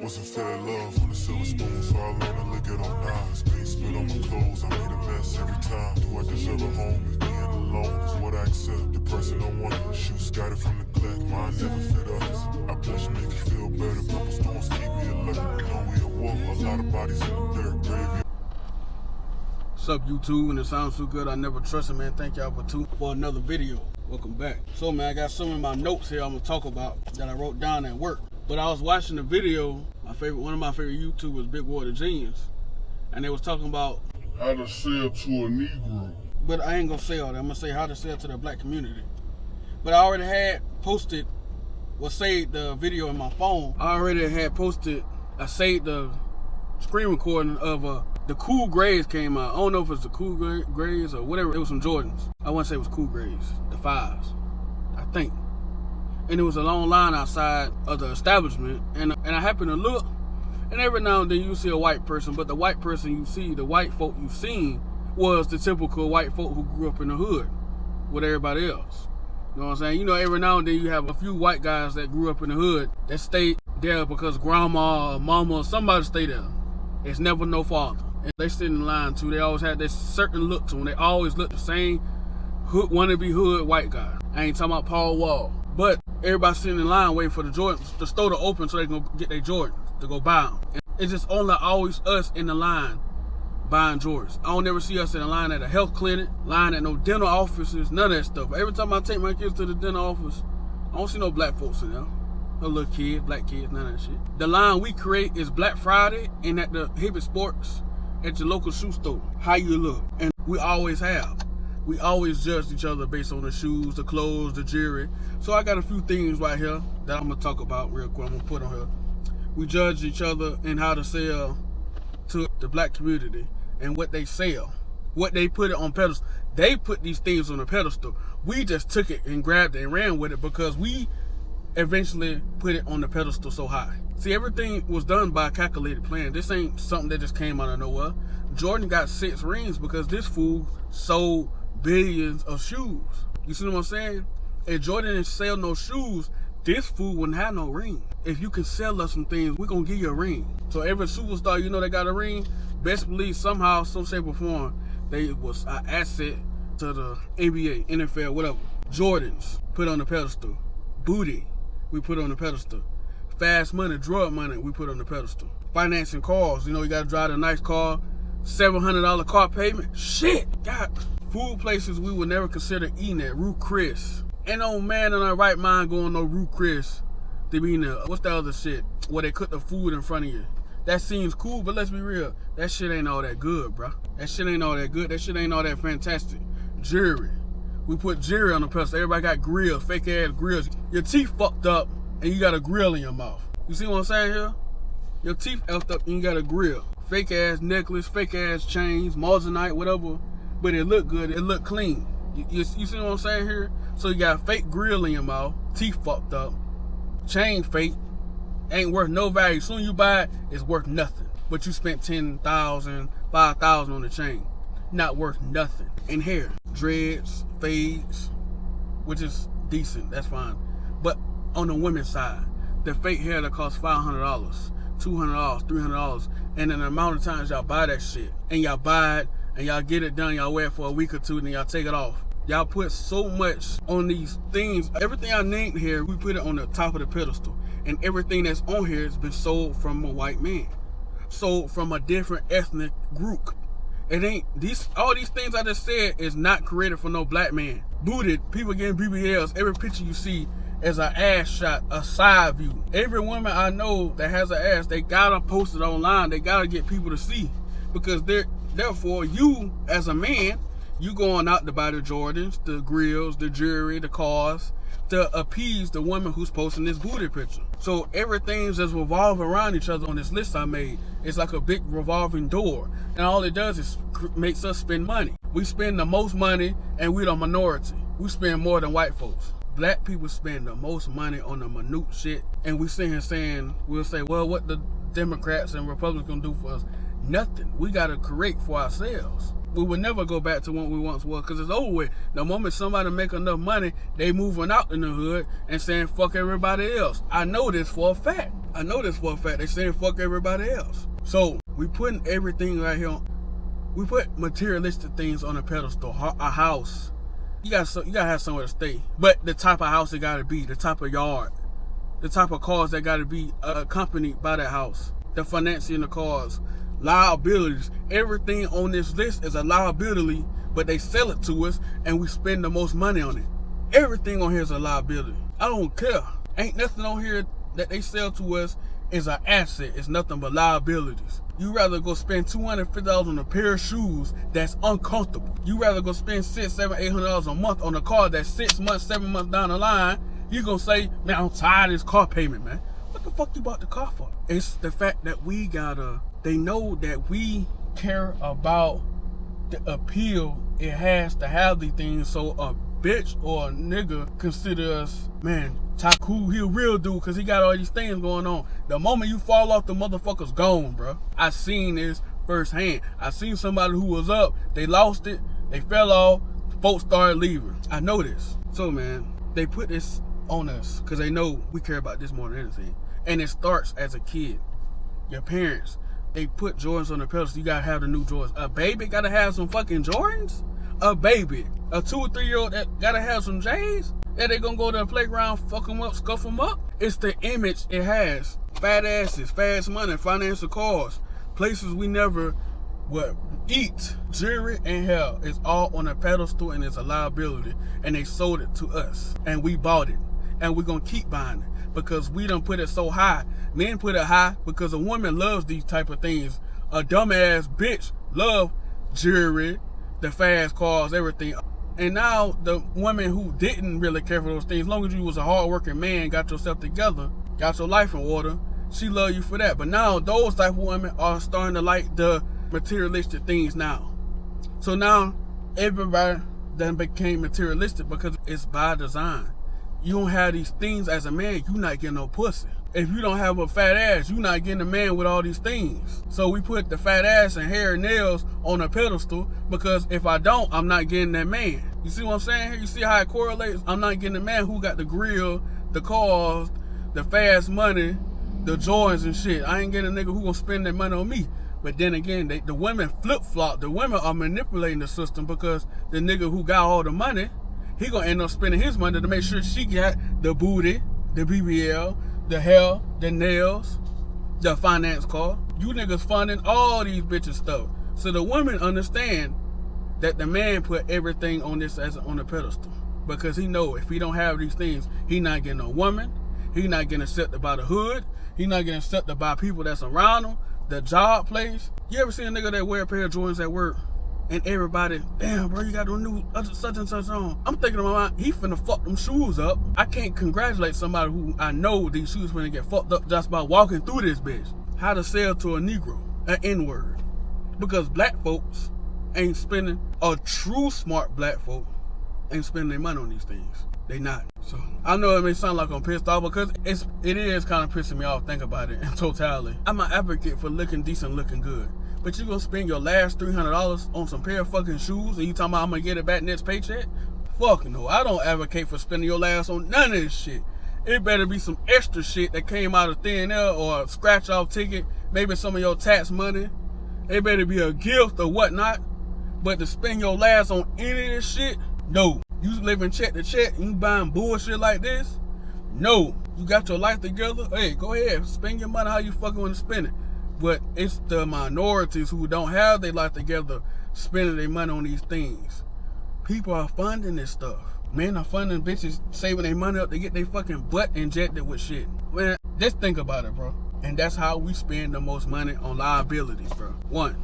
Wasn't fair love on a silver spoon, so I learned to lick it on knives. Paint spit on my clothes, I made a mess every time. Do I deserve a home if being alone is what I accept? The person I wanted, shoes scattered from neglect. Mine never fit us. I pledge to make you feel better. Purple storms keep me alert. Know we awoke, a lot of bodies in the dirt. Graveyard. What's up, YouTube? And it sounds so good, I never trust it, man. Thank y'all for another video. Welcome back. So, man, I got some of my notes here I'm gonna talk about that I wrote down at work. But I was watching the video. One of my favorite YouTubers, Big Water Genius, and they was talking about how to sell to a Negro. But I ain't gonna say all that. I'm gonna say how to sell to the black community. But I already had posted, saved the video in my phone. I saved the screen recording of the Cool Grays came out. I don't know if it's the Cool Grays or whatever. It was some Jordans. I wouldn't say it was Cool Grays. The 5s, I think. And it was a long line outside of the establishment. And I happened to look, and every now and then you see a white person, but the white person you see, the white folk you seen, was the typical white folk who grew up in the hood with everybody else. You know what I'm saying? You know, every now and then you have a few white guys that grew up in the hood that stayed there because grandma or mama or somebody stayed there. It's never no father. And they sit in line too. They always had this certain look to them. They always look the same hood, wannabe hood white guy. I ain't talking about Paul Wall. But everybody sitting in line waiting for the Jordans, the store to open so they can get their Jordans to go buy them. And it's just only always us in the line buying Jordans. I don't ever see us in a line at a health clinic, line at no dental offices, none of that stuff. Every time I take my kids to the dental office, I don't see no black folks in there. No little kids, black kids, none of that shit. The line we create is Black Friday and at the Hibbett Sports at your local shoe store. How you look. And we always have. We always judge each other based on the shoes, the clothes, the jewelry. So I got a few things right here that I'm gonna talk about real quick. I'm gonna put on here. We judge each other in how to sell to the black community and what they sell, what they put it on pedestal. They put these things on a pedestal. We just took it and grabbed it and ran with it because we eventually put it on the pedestal so high. See, everything was done by a calculated plan. This ain't something that just came out of nowhere. Jordan got 6 rings because this fool sold billions of shoes. You see what I'm saying? If Jordan didn't sell no shoes, this fool wouldn't have no ring. If you can sell us some things, we're gonna give you a ring. So every superstar you know that got a ring, best believe somehow, some shape or form, they was an asset to the NBA, NFL, whatever. Jordans, put on the pedestal. Booty, we put on the pedestal. Fast money, drug money, we put on the pedestal. Financing cars, you know, you gotta drive a nice car, $700 car payment. Shit, God. Food places we would never consider eating at. Ruth Chris. Ain't no man in our right mind going no Ruth Chris to be in there. What's the other shit where they cook the food in front of you? That seems cool, but let's be real. That shit ain't all that good, bro. That shit ain't all that good. That shit ain't all that fantastic. Jewelry. We put jewelry on the pedestal. Everybody got grills, fake ass grills. Your teeth fucked up and you got a grill in your mouth. You see what I'm saying here? Your teeth effed up and you got a grill. Fake ass necklace, fake ass chains, Moissanite, whatever. But it look good, it look clean. You see what I'm saying here? So you got fake grill in your mouth, teeth fucked up, chain fake, ain't worth no value. Soon you buy it, it's worth nothing. But you spent $10,000, $5,000 on the chain. Not worth nothing. And hair, dreads, fades, which is decent, that's fine. But on the women's side, the fake hair that costs $500, $200, $300, and then the amount of times y'all buy that shit, and y'all buy it, and y'all get it done, y'all wear it for a week or two, then y'all take it off. Y'all put so much on these things. Everything I named here, we put it on the top of the pedestal. And everything that's on here has been sold from a white man. Sold from a different ethnic group. It ain't, all these things I just said is not created for no black man. Booted, people getting BBLs, every picture you see is an ass shot, a side view. Every woman I know that has an ass, they gotta post it online. They gotta get people to see. Because therefore, you, as a man, you going out to buy the Jordans, the grills, the jewelry, the cars, to appease the woman who's posting this booty picture. So everything's just revolving around each other on this list I made. It's like a big revolving door. And all it does is makes us spend money. We spend the most money, and we're the minority. We spend more than white folks. Black people spend the most money on the minute shit. And we sit here saying, we'll say, well, what the Democrats and Republicans gonna do for us? Nothing. We gotta create for ourselves. We would never go back to what we once were because it's over with. The moment somebody make enough money, they moving out in the hood and saying fuck everybody else. I know this for a fact. I know this for a fact. They saying fuck everybody else. So we putting everything right here. We put materialistic things on a pedestal. A house. You gotta have somewhere to stay. But the type of house it gotta be, the type of yard, the type of cars that gotta be accompanied by that house, the financing the cars, liabilities. Everything on this list is a liability, but they sell it to us and we spend the most money on it. Everything on here is a liability. I don't care. Ain't nothing on here that they sell to us is an asset. It's nothing but liabilities. You rather go spend $250 on a pair of shoes that's uncomfortable. You rather go spend $600, $700, $800 a month on a car that's 6 months, 7 months down the line. You gonna say, man, I'm tired of this car payment, man. What the fuck you bought the car for? It's the fact that they know that we care about the appeal it has to have these things. So a bitch or a nigga consider us, man, Taku, he a real dude because he got all these things going on. The moment you fall off, the motherfucker's gone, bro. I seen this firsthand. I seen somebody who was up, they lost it, they fell off, folks started leaving. I know this. So, man, they put this on us because they know we care about this more than anything. And it starts as a kid. Your parents, they put Jordans on the pedestal. You gotta have the new Jordans. A baby gotta have some fucking Jordans? A baby, a 2 or 3 year old that gotta have some J's? That they gonna go to the playground, fuck them up, scuff them up? It's the image it has. Fat asses, fast money, financial cars, places we never would eat. Jewelry and hair is all on a pedestal and it's a liability. And they sold it to us. And we bought it. And we're gonna keep buying it. Because we done put it so high. Men put it high because a woman loves these type of things. A dumbass bitch love jewelry, the fast cars, everything. And now the woman who didn't really care for those things, as long as you was a hard-working man, got yourself together, got your life in order, she love you for that. But now those type of women are starting to like the materialistic things now. So now everybody then became materialistic because it's by design. You don't have these things as a man, you not getting no pussy. If you don't have a fat ass, you not getting a man with all these things. So we put the fat ass and hair and nails on a pedestal because if I don't, I'm not getting that man. You see what I'm saying here? You see how it correlates? I'm not getting a man who got the grill, the cars, the fast money, the Jordans and shit. I ain't getting a nigga who gonna spend that money on me. But then again, the women flip-flop. The women are manipulating the system because the nigga who got all the money, he gonna end up spending his money to make sure she got the booty, the BBL, the hair, the nails, the finance car. You niggas funding all these bitches stuff. So the women understand that the man put everything on this as on a pedestal. Because he know if he don't have these things, he not getting a woman, he not getting accepted by the hood, he not getting accepted by people that's around him, the job place. You ever seen a nigga that wear a pair of Jordans at work? And everybody, damn, bro, you got a new such and such on. I'm thinking in my mind, he finna fuck them shoes up. I can't congratulate somebody who I know these shoes finna get fucked up just by walking through this bitch. How to sell to a Negro, an N-word. Because black folks ain't spending, a true smart black folk ain't spending their money on these things. They not. So I know it may sound like I'm pissed off because it is kind of pissing me off, think about it in totality. I'm an advocate for looking decent, looking good. But you gonna spend your last $300 on some pair of fucking shoes and you talking about I'm gonna get it back next paycheck? Fuck no, I don't advocate for spending your last on none of this shit. It better be some extra shit that came out of thin air or a scratch off ticket, maybe some of your tax money. It better be a gift or whatnot. But to spend your last on any of this shit, no. You living check to check and you buying bullshit like this? No. You got your life together? Hey, go ahead, spend your money how you fucking want to spend it. But it's the minorities who don't have their life together spending their money on these things. People are funding this stuff. Men are funding bitches saving their money up to get their fucking butt injected with shit. Man, just think about it, bro. And that's how we spend the most money on liabilities, bro. 1,